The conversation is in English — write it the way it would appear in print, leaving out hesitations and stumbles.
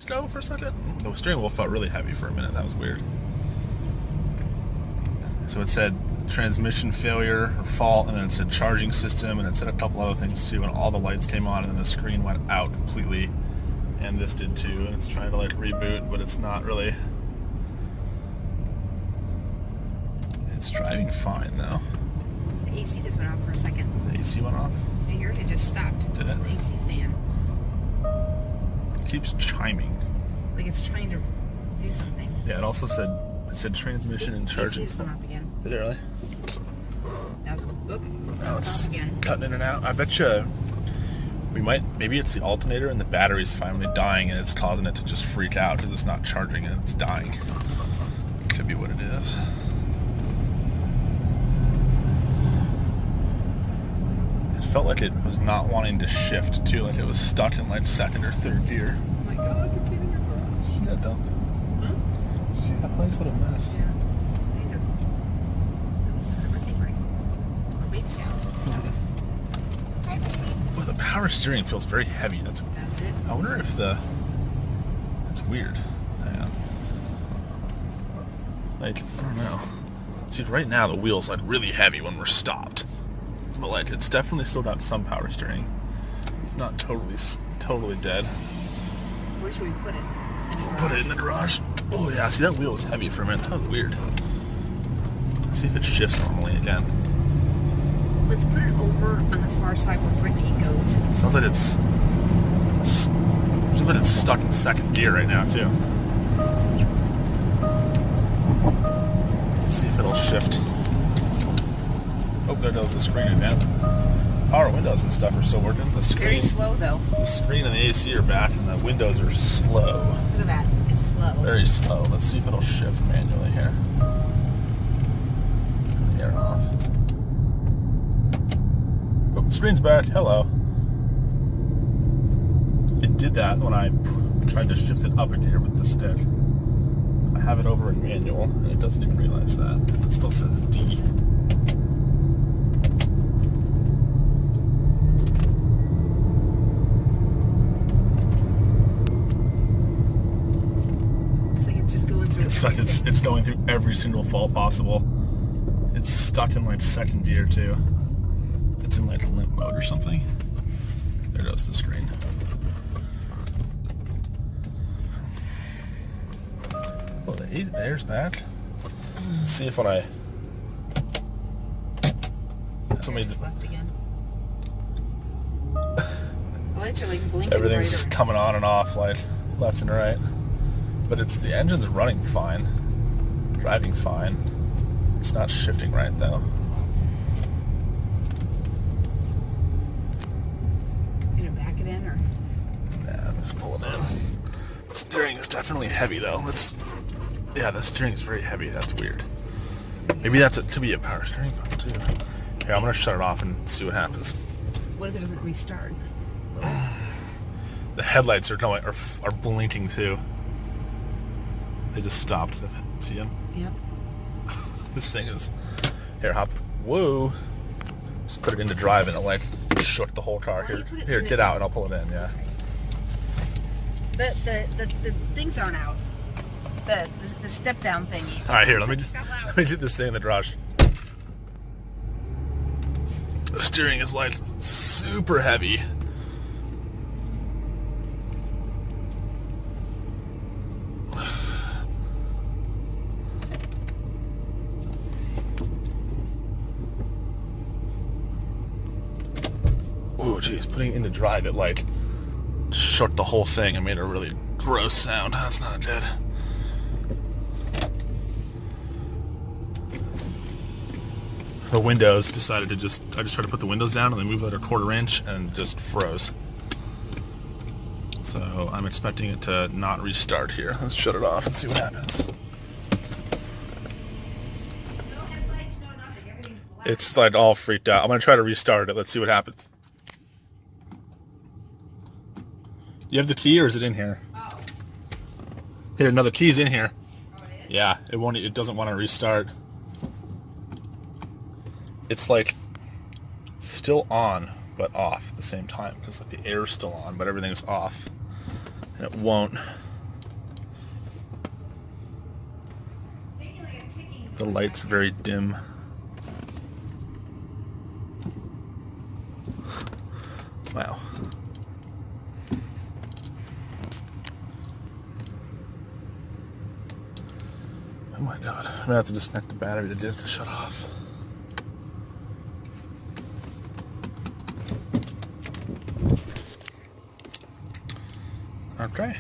go for a second. The steering wheel felt really heavy for a minute. That was weird. So it said transmission failure or fault, and then it said charging system, and it said a couple other things too, and all the lights came on, and then the screen went out completely, and this did too, and it's trying to like reboot, but it's not really. It's driving fine though. The AC just went off for a second. The AC went off? Did you hear it? It just stopped. Did it? The AC fan. It keeps chiming. Like it's trying to do something. Yeah, it said transmission and charging. AC just went off again. Did it really? Now it's Now off again. cutting in and out. I bet you maybe it's the alternator and the battery's finally dying and it's causing it to just freak out because it's not charging and it's dying. Could be what it is. It felt like it was not wanting to shift too, like it was stuck in like second or third gear. Oh my god, it's repeating your garage. Did you see that dump? Huh? Did you see that place? What a mess. Yeah. Kind of. So it's a birthday party. Or baby shower. Hi, baby. Well, the power steering feels very heavy. That's it. I wonder if that's weird. Hang on. Like, I don't know. See, right now the wheel's like really heavy when we're stopped. But like, it's definitely still got some power steering. It's not totally dead. Where should we put it? Put it in the garage. Oh yeah, see that wheel was heavy for a minute. That was weird. Let's see if it shifts normally again. Let's put it over on the far side where Brittany goes. Sounds like it's stuck in second gear right now too. Let's see if it'll shift. Oh, there goes the screen again. Power windows and stuff are still working. The screen, very slow though. The screen and the AC are back, and the windows are slow. Look at that. It's slow. Very slow. Let's see if it'll shift manually here. Turn the air off. Oh, the screen's back. Hello. It did that when I tried to shift it up a gear with the stick. I have it over in manual, and it doesn't even realize that because it still says D. It's going through every single fault possible. It's stuck in like second gear too. It's in like limp mode or something. There goes the screen. Oh, the air's back. Let's see if when I... Somebody's left again. Lights are like blinking. Everything's just coming on and off like left and right. But the engine's running fine, driving fine. It's not shifting right though. You gonna back it in or? Nah, just pull it in. The steering is definitely heavy though. Yeah, the steering is very heavy. That's weird. Maybe could be a power steering pump too. Here, I'm gonna shut it off and see what happens. What if it doesn't restart? The headlights are blinking too. They just stopped. See them? Yep. This thing is... Here, hop. Whoa. Just put it into drive and it like shook the whole car. Here, get out and I'll pull it in, yeah. The things aren't out. The step down thingy. Alright, here, let me do this thing in the garage. The steering is like super heavy. Oh, geez, putting it into drive, it like shook the whole thing and made a really gross sound. That's not good. The windows decided to I just tried to put the windows down and they moved like a 1/4 inch and just froze. So I'm expecting it to not restart here. Let's shut it off and see what happens. No headlights, no nothing. Everything's black. It's like all freaked out. I'm gonna try to restart it. Let's see what happens. You have the key, or is it in here? Oh. Here, no, the key's in here. Oh, it is? Yeah, it doesn't want to restart. It's like still on, but off at the same time, because like the air's still on, but everything's off, and it won't. The light's very dim. Wow. Oh my god. I'm gonna have to disconnect the battery to get it to shut off. Okay.